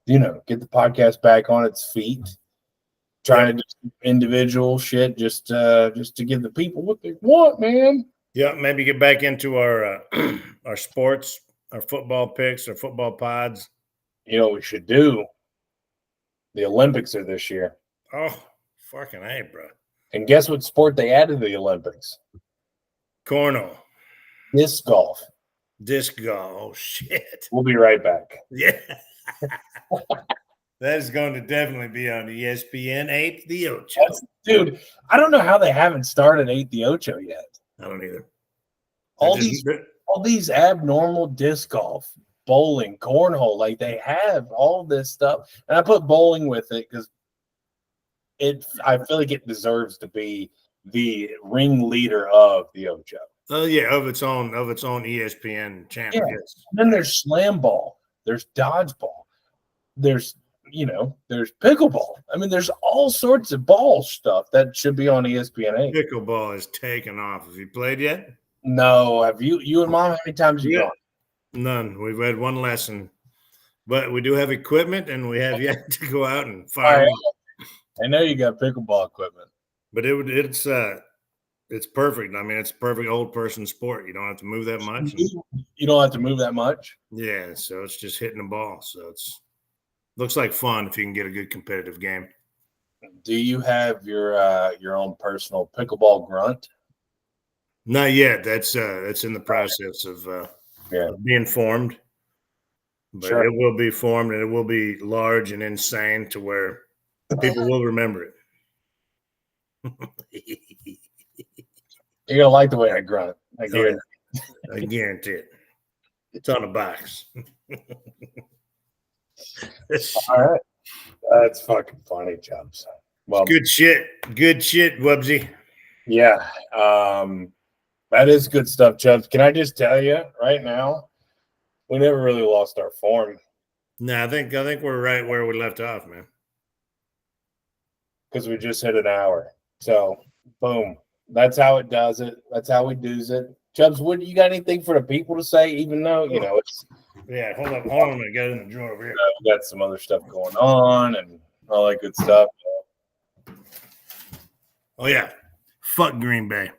Get the podcast back on its feet. Trying to do individual shit just to give the people what they want, man. Yeah, maybe get back into our our sports, our football picks, our football pods. We should do. The Olympics are this year. Oh, fucking A, bro. And guess what sport they added to the Olympics? Cornhole. Disc golf. Oh, shit. We'll be right back. Yeah. That is going to definitely be on ESPN 8 The Ocho. Dude, I don't know how they haven't started 8 The Ocho yet. I don't either. All these abnormal disc golf, bowling, cornhole, like they have all this stuff. And I put bowling with it because I feel like it deserves to be the ringleader of the Ocho. Oh yeah, of its own ESPN channel. Yeah. Yes. And then there's slam ball, there's dodgeball, there's pickleball. I mean, there's all sorts of ball stuff that should be on ESPN 8. Pickleball is taken off. Have you played yet? No. Have you and Mom? How many times have you gone? None. We've had one lesson, but we do have equipment, and we have yet to go out and fire. I know you got pickleball equipment, but it's perfect. I mean, it's a perfect old person sport. You don't have to move that much. You don't have to move that much. Yeah, so it's just hitting the ball. So looks like fun if you can get a good competitive game. Do you have your own personal pickleball grunt? Not yet. That's in the process of being formed. But sure. It will be formed, and it will be large and insane to where people will remember it. You're gonna like the way I grunt. I guarantee it. It's on the box. All right. That's fucking funny, Chubbs. Well, good shit, Wubsy. Yeah, that is good stuff, Chubbs. Can I just tell you right now, We never really lost our form No, I think we're right where we left off, man. because we just hit an hour. So, boom. That's how it does it. That's how we do's it. Chubbs, what you got anything for the people to say? Even though it's Yeah, hold on a minute. Got it in the drawer over here. we got some other stuff going on and all that good stuff. Oh yeah, fuck Green Bay.